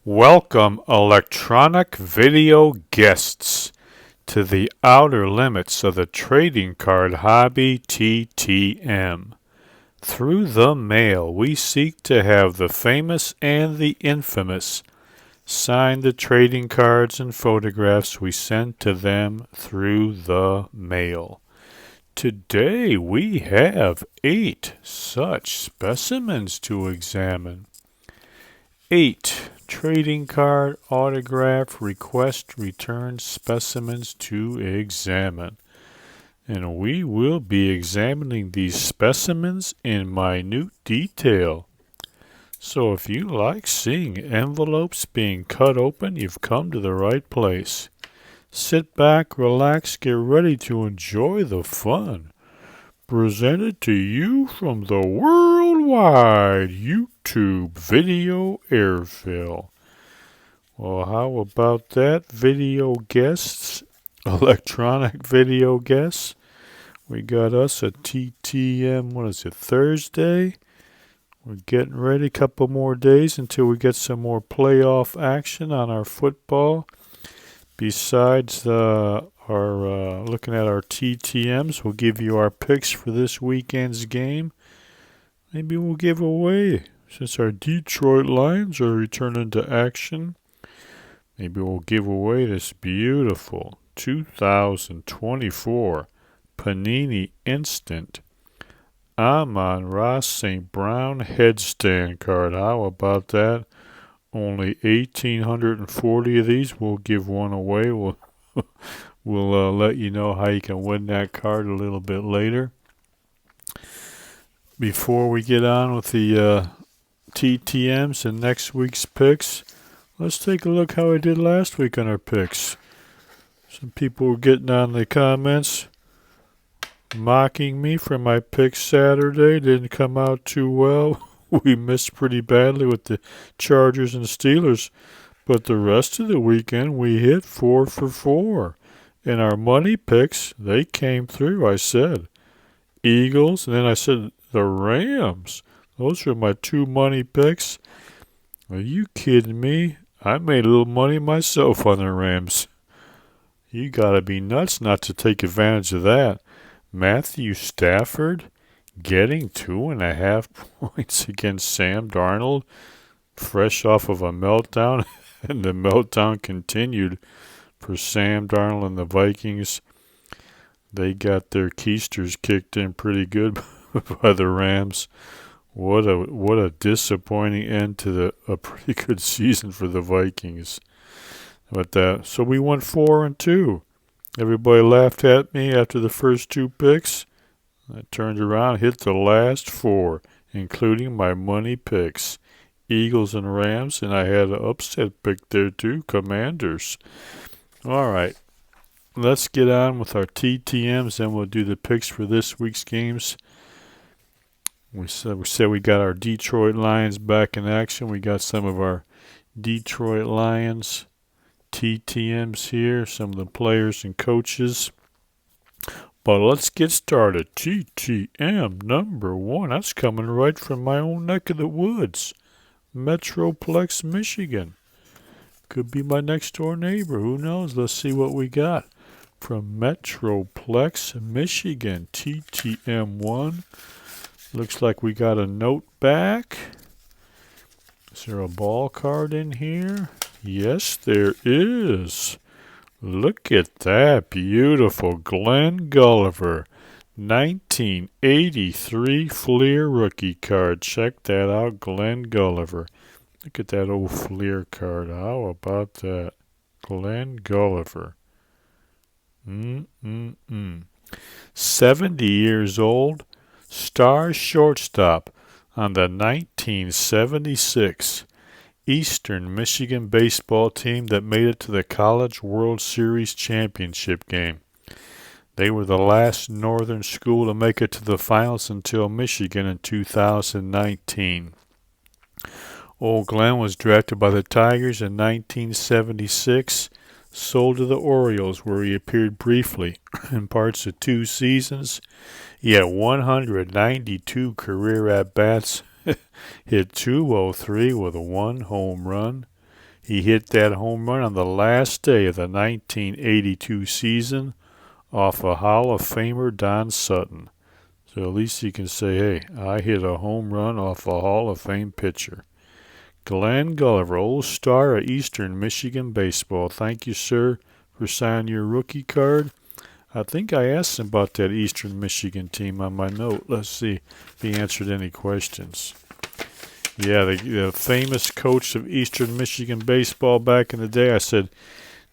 Welcome, electronic video guests, to the outer limits of the trading card hobby TTM. Through the mail, we seek to have the famous and the infamous sign the trading cards and photographs we send to them through the mail. Today we have 8 such specimens to examine. 8 trading card autograph request return specimens to examine. And we will be examining these specimens in minute detail. So if you like seeing envelopes being cut open, you've come to the right place. Sit back, relax, get ready to enjoy the fun. Presented to you from the worldwide YouTube video airfill. Well, how about that, video guests? Electronic video guests? We got us a TTM, Thursday? We're getting ready, a couple more days until we get some more playoff action on our football. Besides looking at our TTMs, we'll give you our picks for this weekend's game. Maybe we'll give away, since our Detroit Lions are returning to action, maybe we'll give away this beautiful 2024 Panini Instant Amon-Ra St. Brown headstand card. How about that? Only 1,840 of these. We'll give one away. We'll let you know how you can win that card a little bit later. Before we get on with the TTMs and next week's picks, let's take a look how I did last week on our picks. Some people were getting on the comments, mocking me for my pick Saturday. Didn't come out too well. We missed pretty badly with the Chargers and Steelers. But the rest of the weekend, we hit 4 for 4. And our money picks, they came through, I said. Eagles, and then I said the Rams. Those are my 2 money picks. Are you kidding me? I made a little money myself on the Rams. You gotta be nuts not to take advantage of that. Matthew Stafford getting 2.5 points against Sam Darnold, fresh off of a meltdown, and the meltdown continued for Sam Darnold and the Vikings. They got their keisters kicked in pretty good by the Rams. What a disappointing end to a pretty good season for the Vikings. So we went 4-2. Everybody laughed at me after the first 2 picks. I turned around, hit the last 4, including my money picks. Eagles and Rams, and I had an upset pick there too, Commanders. All right, let's get on with our TTMs, and we'll do the picks for this week's games. We said we got our Detroit Lions back in action. We got some of our Detroit Lions TTMs here, some of the players and coaches. But let's get started. TTM number 1. That's coming right from my own neck of the woods. Metroplex, Michigan. Could be my next door neighbor. Who knows? Let's see what we got from Metroplex, Michigan. TTM1. Looks like we got a note back. Is there a ball card in here? Yes, there is. Look at that. Beautiful Glenn Gulliver. 1983 Fleer rookie card. Check that out, Glenn Gulliver. Look at that old Fleer card. How about that? Glenn Gulliver. 70 years old. Star shortstop on the 1976 Eastern Michigan baseball team that made it to the College World Series championship game. They were the last northern school to make it to the finals until Michigan in 2019. Old Glenn was drafted by the Tigers in 1976, sold to the Orioles where he appeared briefly in parts of 2 seasons. He had 192 career at-bats, hit .203 with 1 home run. He hit that home run on the last day of the 1982 season off a Hall of Famer Don Sutton. So at least you can say, hey, I hit a home run off a Hall of Fame pitcher. Glenn Gulliver, old star of Eastern Michigan baseball. Thank you, sir, for signing your rookie card. I think I asked him about that Eastern Michigan team on my note. Let's see if he answered any questions. Yeah, the famous coach of Eastern Michigan baseball back in the day. I said,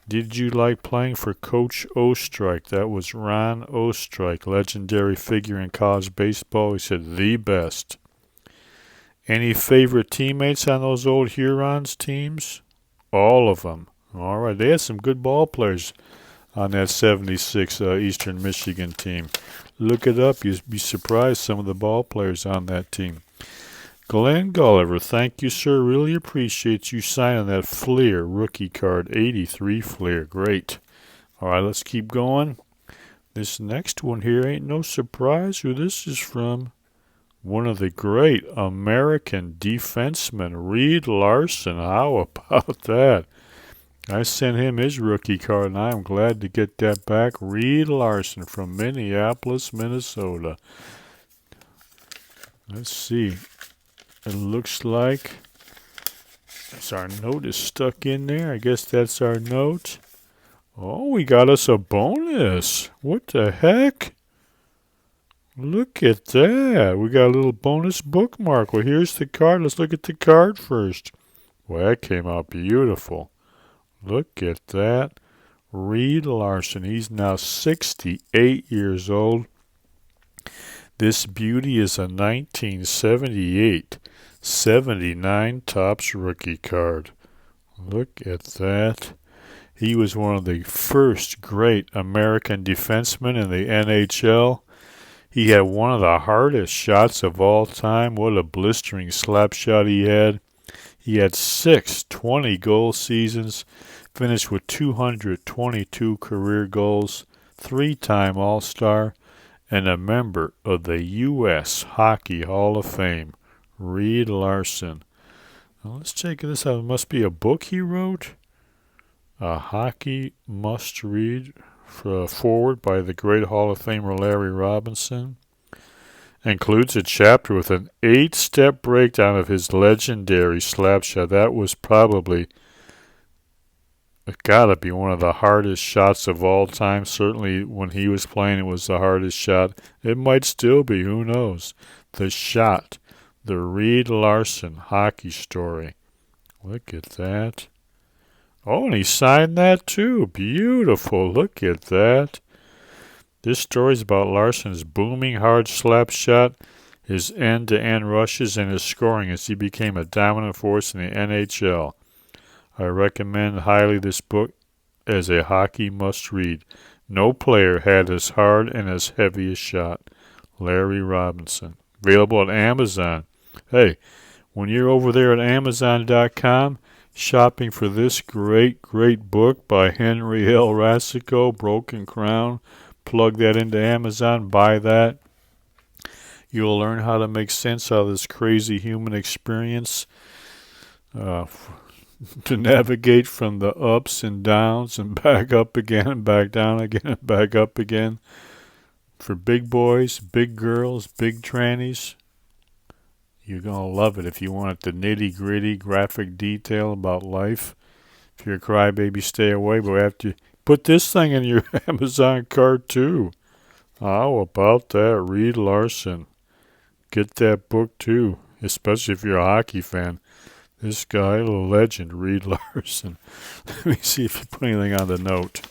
did you like playing for Coach Ostrike? That was Ron Ostrike, legendary figure in college baseball. He said, the best. Any favorite teammates on those old Hurons teams? All of them. All right, they had some good ball players on that 76 Eastern Michigan team. Look it up. You'd be surprised some of the ball players on that team. Glenn Gulliver, thank you, sir. Really appreciate you signing that Fleer rookie card. 83 Fleer. Great. All right, let's keep going. This next one here ain't no surprise who this is from. One of the great American defensemen, Reed Larson. How about that? I sent him his rookie card, and I'm glad to get that back. Reed Larson from Minneapolis, Minnesota. Let's see. It looks like our note is stuck in there. I guess that's our note. Oh, we got us a bonus. What the heck? Look at that. We got a little bonus bookmark. Well, here's the card. Let's look at the card first. Well, that came out beautiful. Look at that. Reed Larson. He's now 68 years old. This beauty is a 1978 79 Topps rookie card. Look at that. He was one of the first great American defensemen in the NHL. He had one of the hardest shots of all time. What a blistering slap shot he had. He had 6 20-goal seasons, finished with 222 career goals, 3-time All-Star, and a member of the U.S. Hockey Hall of Fame. Reed Larson. Now let's check this out. It must be a book he wrote. A hockey must-read forward by the great Hall of Famer Larry Robinson. Includes a chapter with an 8-step breakdown of his legendary slap shot. That was probably gotta be one of the hardest shots of all time. Certainly when he was playing, it was the hardest shot. It might still be. Who knows? The shot. The Reed Larson hockey story. Look at that. Oh, and he signed that too. Beautiful. Look at that. This story is about Larson's booming hard slap shot, his end-to-end rushes, and his scoring as he became a dominant force in the NHL. I recommend highly this book as a hockey must-read. No player had as hard and as heavy a shot. Larry Robinson. Available at Amazon. Hey, when you're over there at Amazon.com shopping for this great, great book by Henry L. Rassico, Broken Crown, plug that into Amazon, buy that. You'll learn how to make sense out of this crazy human experience. To navigate from the ups and downs and back up again and back down again and back up again. For big boys, big girls, big trannies, you're going to love it if you want the nitty-gritty graphic detail about life. If you're a crybaby, stay away, but after you put this thing in your Amazon cart too. How about that? Reed Larson. Get that book too, especially if you're a hockey fan. This guy, a legend, Reed Larson. Let me see if you put anything on the note.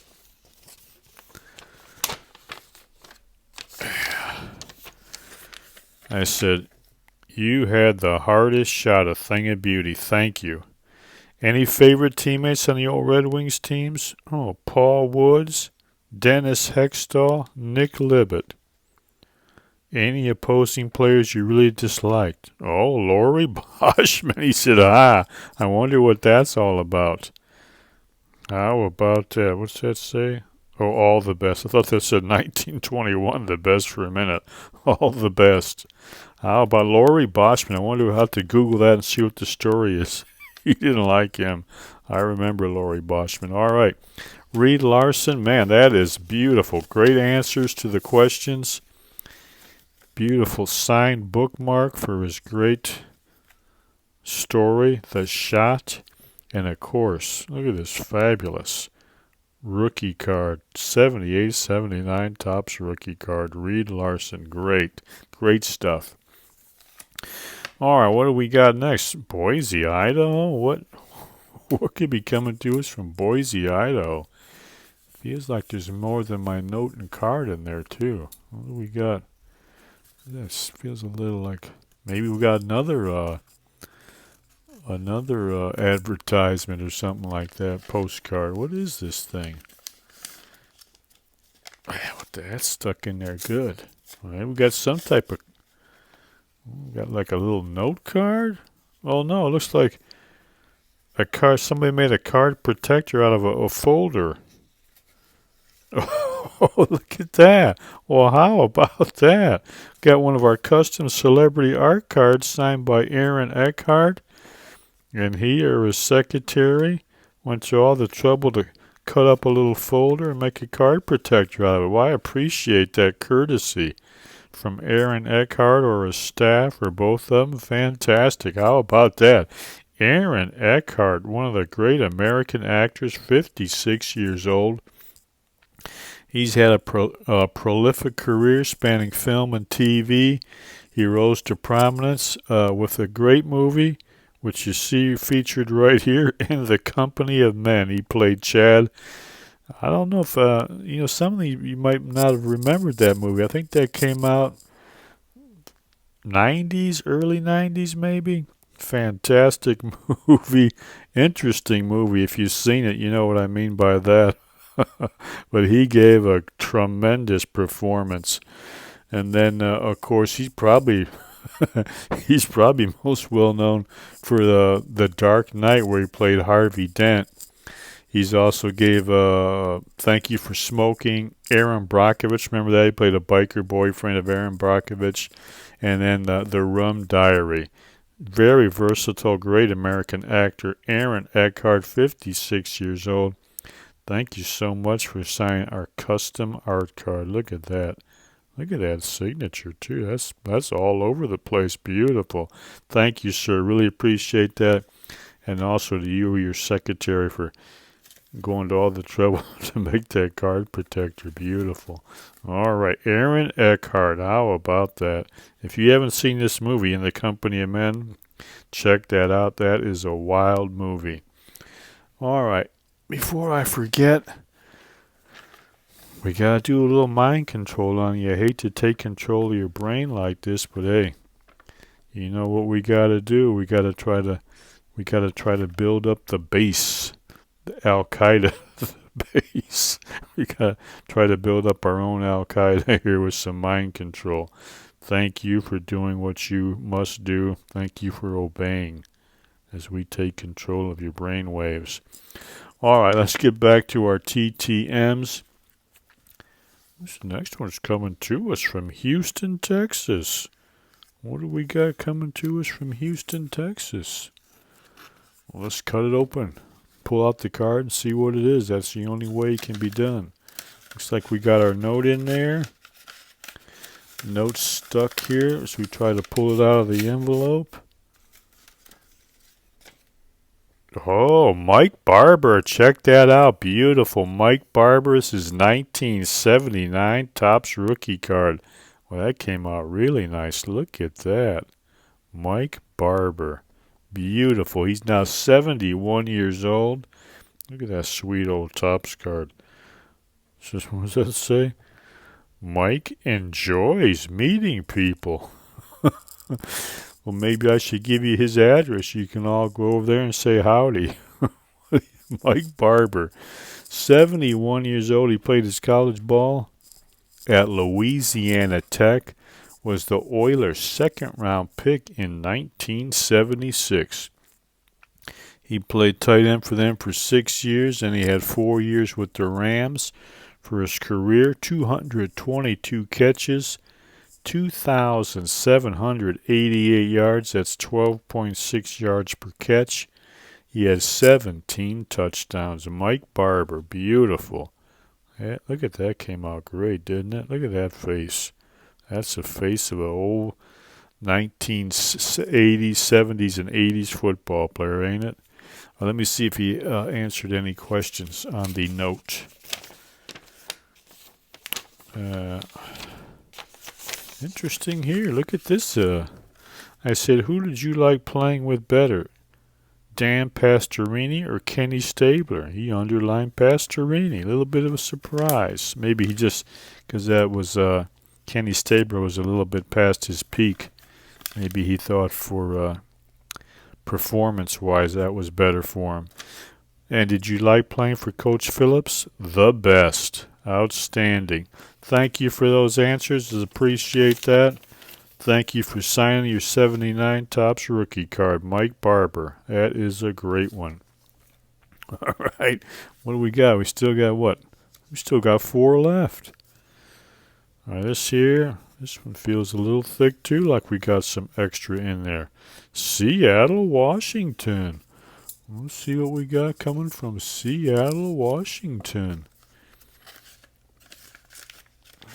I said, you had the hardest shot, a thing of beauty. Thank you. Any favorite teammates on the old Red Wings teams? Oh, Paul Woods, Dennis Hextall, Nick Libet. Any opposing players you really disliked? Oh, Laurie Boschman. He said, I wonder what that's all about. How about that? What's that say? Oh, all the best. I thought that said 1921, the best for a minute. All the best. How about Laurie Boschman? I wonder how to Google that and see what the story is. He didn't like him. I remember Lori Boschman. All right. Reed Larson, man, that is beautiful. Great answers to the questions. Beautiful signed bookmark for his great story, The Shot. And of course, look at this fabulous rookie card. 78-79 Topps rookie card. Reed Larson. Great. Great stuff. All right, what do we got next? Boise, Idaho? What could be coming to us from Boise, Idaho? Feels like there's more than my note and card in there, too. What do we got? This feels a little like maybe we got another advertisement or something like that, postcard. What is this thing? What the heck's stuck in there? Good. All right, we got some type of... We got like a little note card? Oh, no, it looks like a card. Somebody made a card protector out of a folder. Oh, look at that. Well, how about that? Got one of our custom celebrity art cards signed by Aaron Eckhart. And he or his secretary went to all the trouble to cut up a little folder and make a card protector out of it. Well, I appreciate that courtesy from Aaron Eckhart or his staff or both of them. Fantastic. How about that? Aaron Eckhart, one of the great American actors, 56 years old. He's had a prolific career spanning film and TV. He rose to prominence with a great movie, which you see featured right here, In the Company of Men. He played Chad. I don't know if, some of you might not have remembered that movie. I think that came out 90s, early 90s maybe. Fantastic movie. Interesting movie. If you've seen it, you know what I mean by that. But he gave a tremendous performance. And then, of course, he's probably most well known for the Dark Knight, where he played Harvey Dent. He's also gave Thank You for Smoking. Aaron Brockovich, remember that? He played a biker boyfriend of Aaron Brockovich. And then the Rum Diary. Very versatile, great American actor. Aaron Eckhart, 56 years old. Thank you so much for signing our custom art card. Look at that. Look at that signature, too. That's all over the place. Beautiful. Thank you, sir. Really appreciate that. And also to you, your secretary, for going to all the trouble to make that card protector. Beautiful. All right. Aaron Eckhart. How about that? If you haven't seen this movie, In the Company of Men, check that out. That is a wild movie. All right. Before I forget, we gotta do a little mind control on you. I hate to take control of your brain like this, but hey, you know what we gotta do? We gotta try to build up the base, the Al Qaeda base. We gotta try to build up our own Al Qaeda here with some mind control. Thank you for doing what you must do. Thank you for obeying as we take control of your brain waves. All right, let's get back to our TTMs. This next one's coming to us from Houston, Texas. What do we got coming to us from Houston, Texas? Well, let's cut it open. Pull out the card and see what it is. That's the only way it can be done. Looks like we got our note in there. Note's stuck here, so we try to pull it out of the envelope. Oh, Mike Barber. Check that out. Beautiful. Mike Barber. This is 1979 Topps rookie card. Well, that came out really nice. Look at that. Mike Barber. Beautiful. He's now 71 years old. Look at that sweet old Topps card. What does that say? Mike enjoys meeting people. Well, maybe I should give you his address. You can all go over there and say howdy. Mike Barber, 71 years old. He played his college ball at Louisiana Tech. Was the Oilers' second-round pick in 1976. He played tight end for them for 6 years, and he had 4 years with the Rams. For his career, 222 catches, 2,788 yards. That's 12.6 yards per catch. He has 17 touchdowns. Mike Barber, beautiful. Yeah, look at that, came out great, didn't it? Look at that face. That's the face of an old 1980s, 70s, and 80s football player, ain't it? Well, let me see if he answered any questions on the note. Interesting here. Look at this. I said, who did you like playing with better, Dan Pastorini or Kenny Stabler? He underlined Pastorini. A little bit of a surprise. Maybe he just, because that was Kenny Stabler was a little bit past his peak. Maybe he thought for performance-wise that was better for him. And did you like playing for Coach Phillips? The best. Outstanding. Thank you for those answers. Appreciate that. Thank you for signing your 79 Topps rookie card, Mike Barber. That is a great one. All right. What do we got? We still got what? We still got 4 left. All right, this one feels a little thick too, like we got some extra in there. Seattle, Washington. Let's see what we got coming from Seattle, Washington.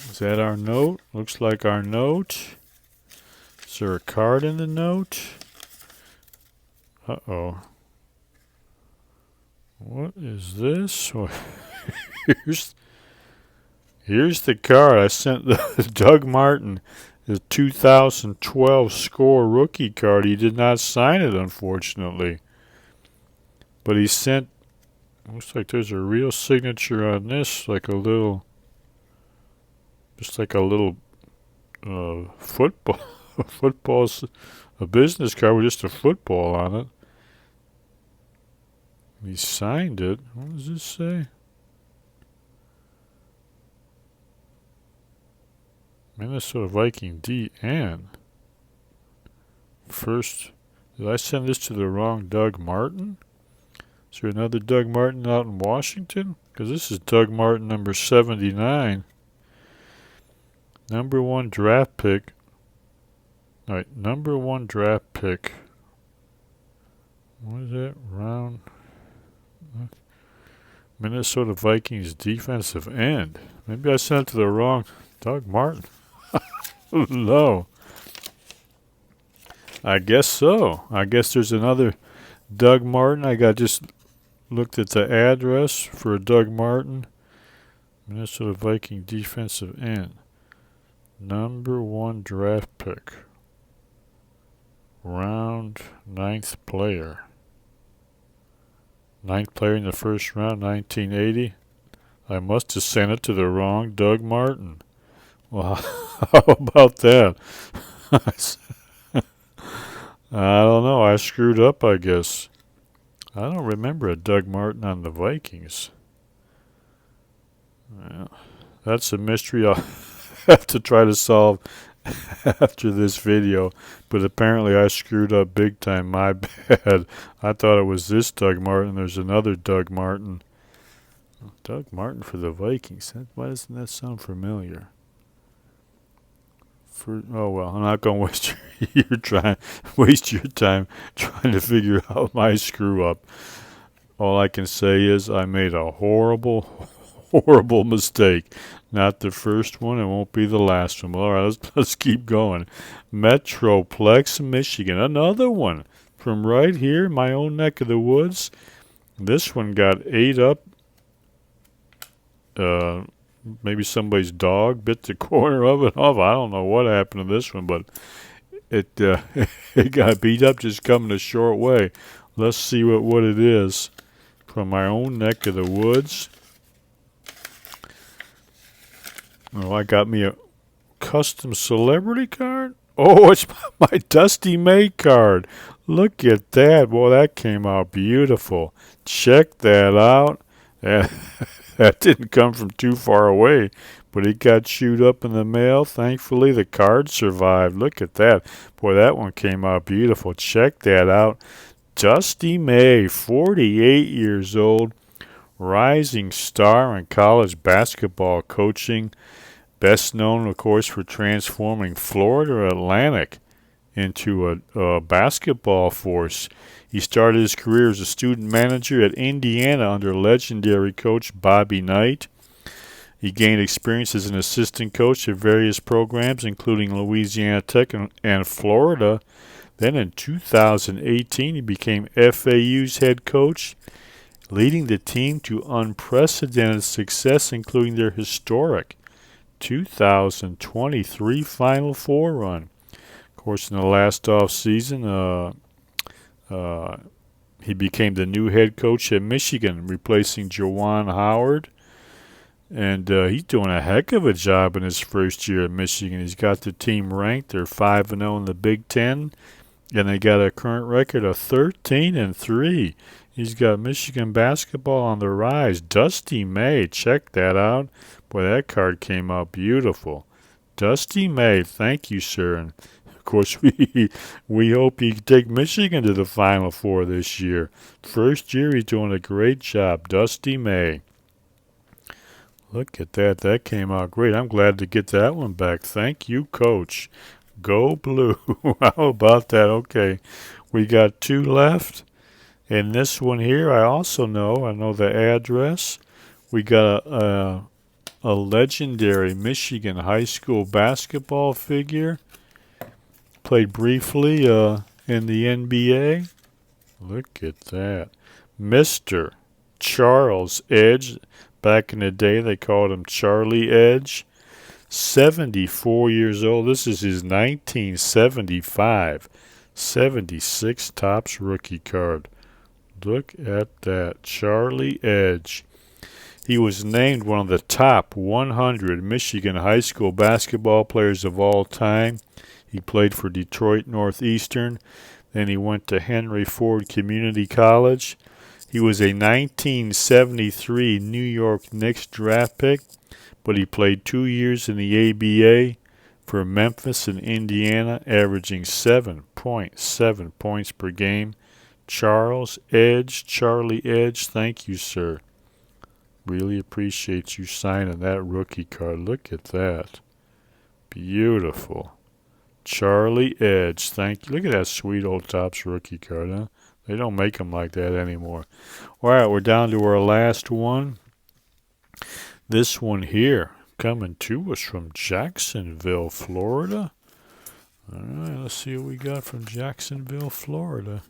Is that our note? Looks like our note. Is there a card in the note? Uh-oh. What is this? Here's the card. I sent Doug Martin his 2012 score rookie card. He did not sign it, unfortunately. But he sent, looks like there's a real signature on this, like a little, just like a little football's a business card with just a football on it. He signed it. What does this say? Minnesota Viking DN. First, did I send this to the wrong Doug Martin? Is there another Doug Martin out in Washington? Because this is Doug Martin number 79. Number 1 draft pick. All right, number 1 draft pick. What is that? Round. Minnesota Vikings defensive end. Maybe I sent it to the wrong Doug Martin. No. I guess so. I guess there's another Doug Martin. I just looked at the address for a Doug Martin. Minnesota Viking defensive end. Number 1 draft pick. Round 9th player. 9th player in the first round, 1980. I must have sent it to the wrong Doug Martin. Well, how about that? I don't know. I screwed up, I guess. I don't remember a Doug Martin on the Vikings. Well, that's a mystery I'll have to try to solve after this video. But apparently I screwed up big time. My bad. I thought it was this Doug Martin. There's another Doug Martin. Doug Martin for the Vikings. Why doesn't that sound familiar? Oh well, I'm not gonna waste your time trying to figure out my screw up. All I can say is I made a horrible mistake. Not the first one, it won't be the last one. All right, let's keep going. Metroplex, Michigan, another one from right here, my own neck of the woods. This one got ate up. Maybe somebody's dog bit the corner of it off. I don't know what happened to this one, but it it got beat up just coming a short way. Let's see what it is from my own neck of the woods. Oh, I got me a custom celebrity card. Oh, it's my Dusty May card. Look at that. Boy, that came out beautiful. Check that out. That didn't come from too far away, but it got chewed up in the mail. Thankfully, the card survived. Look at that. Boy, that one came out beautiful. Check that out. Dusty May, 48 years old, rising star in college basketball coaching. Best known, of course, for transforming Florida Atlantic into a basketball force. He started his career as a student manager at Indiana under legendary coach Bobby Knight. He gained experience as an assistant coach at various programs, including Louisiana Tech and Florida. Then in 2018, he became FAU's head coach, leading the team to unprecedented success, including their historic 2023 Final Four run. Of course, in the last offseason, he became the new head coach at Michigan, replacing Juwan Howard. And he's doing a heck of a job in his first year at Michigan. He's got the team ranked. They're 5-0 in the Big Ten, and they got a current record of 13-3. He's got Michigan basketball on the rise. Dusty May, check that out. Boy, that card came out beautiful. Dusty May, thank you, sir. And of course, we hope you take Michigan to the Final Four this year. First year, he's doing a great job. Dusty May. Look at that. That came out great. I'm glad to get that one back. Thank you, Coach. Go Blue. How about that? Okay. We got 2 left. And this one here, I know the address. We got a legendary Michigan high school basketball figure. Played briefly in the NBA. Look at that. Mr. Charles Edge. Back in the day, they called him Charlie Edge. 74 years old. This is his 1975 76 Topps rookie card. Look at that. Charlie Edge. He was named one of the top 100 Michigan high school basketball players of all time. He played for Detroit Northeastern. Then he went to Henry Ford Community College. He was a 1973 New York Knicks draft pick, but he played 2 years in the ABA for Memphis and Indiana, averaging 7.7 points per game. Charlie Edge, thank you, sir. Really appreciate you signing that rookie card. Look at that. Beautiful. Charlie Edge, thank you. Look at that sweet old Topps rookie card, huh? They don't make them like that anymore. All right, we're down to our last one. This one here, coming to us from Jacksonville, Florida. All right, let's see what we got from Jacksonville, Florida.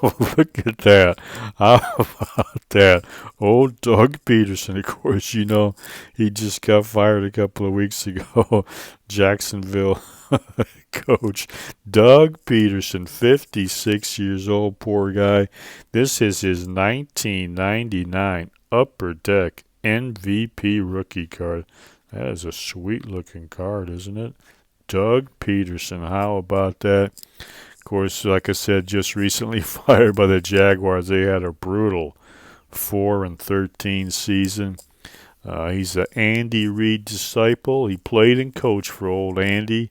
Look at that. How about that? Old Doug Peterson. Of course, you know, he just got fired a couple of weeks ago. Jacksonville coach Doug Peterson, 56 years old, poor guy. This is his 1999 Upper Deck MVP rookie card. That is a sweet-looking card, isn't it? Doug Peterson. How about that? Of course, like I said, just recently fired by the Jaguars. They had a brutal 4-13 season. He's an Andy Reid disciple. He played and coached for old Andy.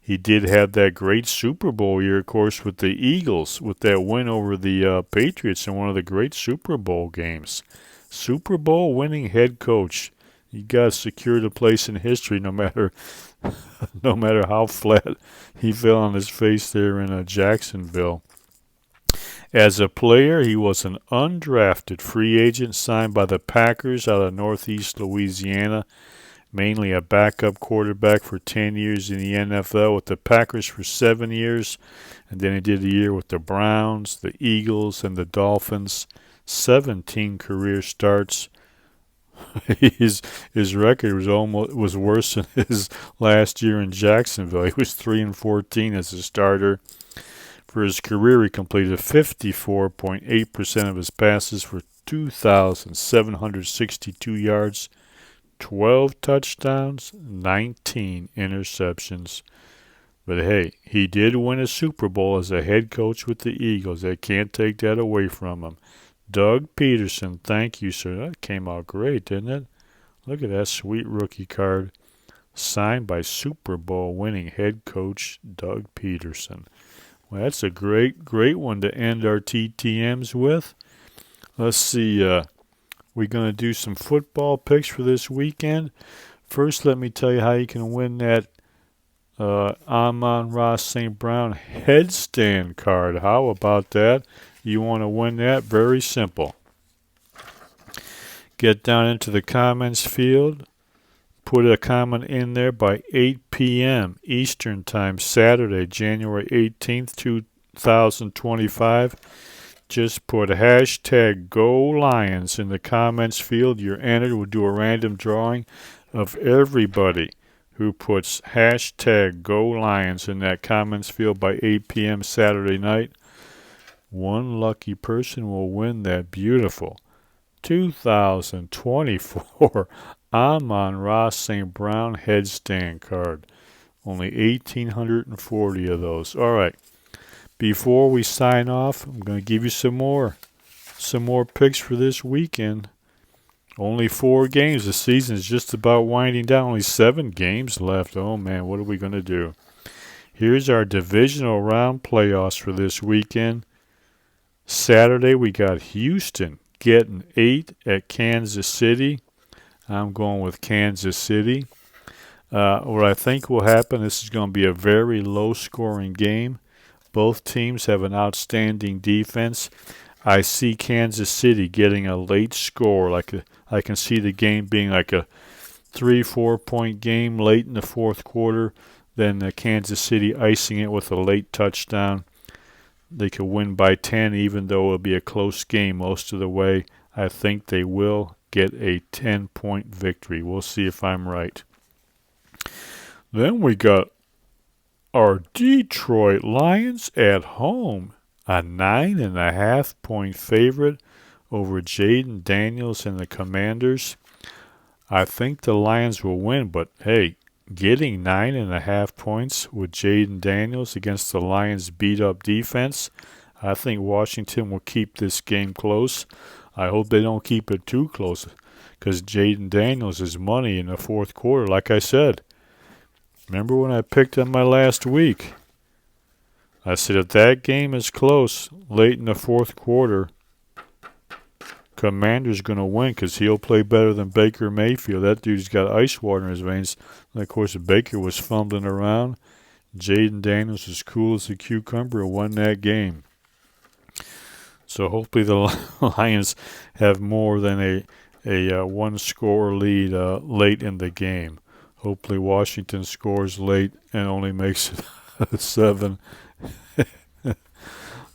He did have that great Super Bowl year, of course, with the Eagles, with that win over the Patriots in one of the great Super Bowl games. Super Bowl winning head coach. You got to secure the place in history, no matter how flat he fell on his face there in Jacksonville. As a player, he was an undrafted free agent signed by the Packers out of Northeast Louisiana, mainly a backup quarterback for 10 years in the NFL, with the Packers for 7 years, and then he did a year with the Browns, the Eagles, and the Dolphins. 17 career starts. His record was worse than his last year in Jacksonville. He was 3-14 as a starter. For his career, he completed 54.8% of his passes for 2,762 yards, 12 touchdowns, 19 interceptions. But hey, he did win a Super Bowl as a head coach with the Eagles. They can't take that away from him. Doug Peterson, thank you, sir. That came out great, didn't it? Look at that sweet rookie card. Signed by Super Bowl winning head coach Doug Peterson. Well, that's a great one to end our TTMs with. Let's see. We're going to do some football picks for this weekend. First, let me tell you how you can win that Amon-Ra St. headstand card. How about that? You want to win that? Very simple. Get down into the comments field. Put a comment in there by 8 p.m. Eastern Time, Saturday, January 18th, 2025. Just put hashtag #GoLions in the comments field. You're entered. We'll do a random drawing of everybody who puts hashtag #GoLions in that comments field by 8 p.m. Saturday night. One lucky person will win that beautiful 2024 Amon-Ra St. headstand card. Only 1,840 of those. All right. Before we sign off, I'm going to give you some more picks for this weekend. Only 4 games. The season is just about winding down. Only 7 games left. Oh, man, what are we going to do? Here's our divisional round playoffs for this weekend. Saturday, we got Houston getting 8 at Kansas City. I'm going with Kansas City. What I think will happen, this is going to be a very low-scoring game. Both teams have an outstanding defense. I see Kansas City getting a late score. I can see the game being like a 3-4 point game late in the fourth quarter. Then Kansas City icing it with a late touchdown. They could win by 10, even though it'll be a close game most of the way. I think they will get a 10-point victory. We'll see if I'm right. Then we got our Detroit Lions at home, a 9.5 point favorite over Jaden Daniels and the Commanders. I think the Lions will win, but hey, getting 9.5 points with Jaden Daniels against the Lions' beat-up defense, I think Washington will keep this game close. I hope they don't keep it too close, because Jaden Daniels is money in the fourth quarter, like I said. Remember when I picked him my last week? I said if that game is close late in the fourth quarter, Commander's going to win because he'll play better than Baker Mayfield. That dude's got ice water in his veins. And, of course, Baker was fumbling around. Jaden Daniels was cool as a cucumber and won that game. So hopefully the Lions have more than a one-score lead late in the game. Hopefully Washington scores late and only makes it a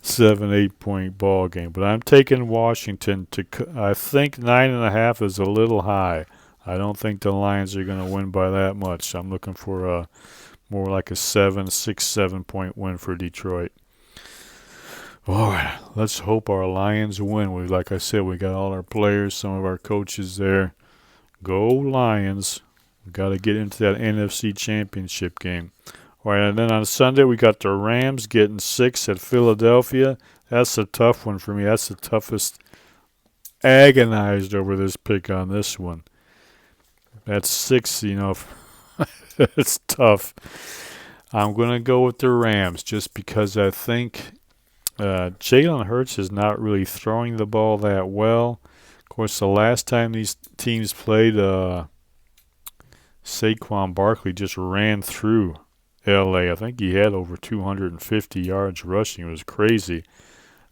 7-8 point ball game. But I'm taking Washington to. I think 9.5 is a little high. I don't think the Lions are going to win by that much. I'm looking for more like a 7 point win for Detroit. All right, let's hope our Lions win. Like I said, we got all our players, some of our coaches there. Go Lions. We got to get into that NFC Championship game. All right, and then on Sunday we got the Rams getting 6 at Philadelphia. That's a tough one for me. That's the toughest. Agonized over this pick on this one. That's 6, it's tough. I'm going to go with the Rams just because I think Jalen Hurts is not really throwing the ball that well. Of course, the last time these teams played, Saquon Barkley just ran through L.A. I think he had over 250 yards rushing. It was crazy.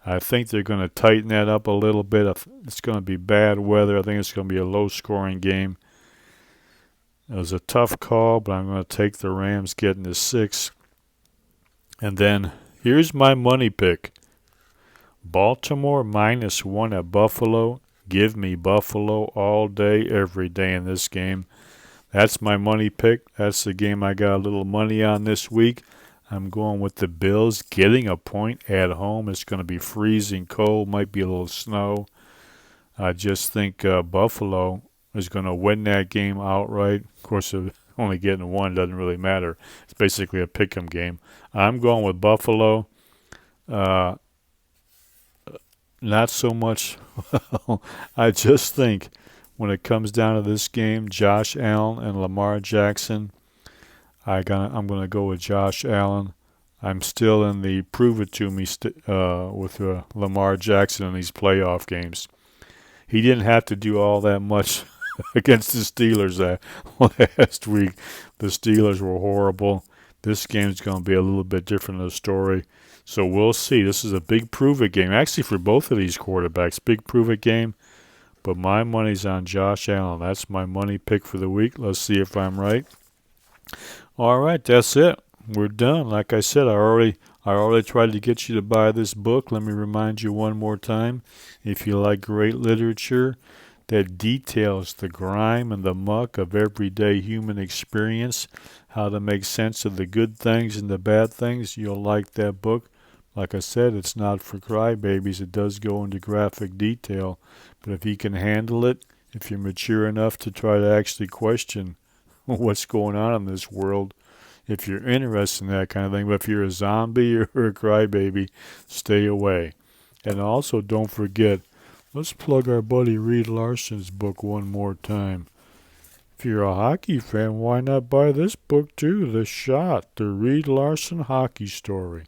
I think they're going to tighten that up a little bit. It's going to be bad weather. I think it's going to be a low-scoring game. It was a tough call, but I'm going to take the Rams getting to 6. And then here's my money pick. Baltimore -1 at Buffalo. Give me Buffalo all day, every day in this game. That's my money pick. That's the game I got a little money on this week. I'm going with the Bills getting a point at home. It's going to be freezing cold, might be a little snow. I just think Buffalo is going to win that game outright. Of course, only getting 1 doesn't really matter. It's basically a pick 'em game. I'm going with Buffalo. Not so much. I just think when it comes down to this game, Josh Allen and Lamar Jackson, I'm going to go with Josh Allen. I'm still in the prove it to me with Lamar Jackson in these playoff games. He didn't have to do all that much against the Steelers last week. The Steelers were horrible. This game's going to be a little bit different of a story. So we'll see. This is a big prove-it game. Actually, for both of these quarterbacks, big prove-it game. But my money's on Josh Allen. That's my money pick for the week. Let's see if I'm right. All right, that's it. We're done. Like I said, I already tried to get you to buy this book. Let me remind you one more time. If you like great literature that details the grime and the muck of everyday human experience, how to make sense of the good things and the bad things, you'll like that book. Like I said, it's not for crybabies. It does go into graphic detail. But if you can handle it, if you're mature enough to try to actually question what's going on in this world, if you're interested in that kind of thing, but if you're a zombie or a crybaby, stay away. And also, don't forget, let's plug our buddy Reed Larson's book one more time. If you're a hockey fan, why not buy this book too? The Shot, the Reed Larson hockey story.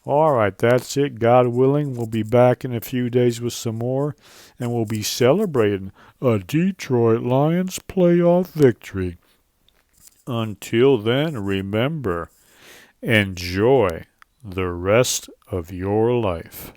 All right, that's it. God willing, we'll be back in a few days with some more, and we'll be celebrating a Detroit Lions playoff victory. Until then, remember, enjoy the rest of your life.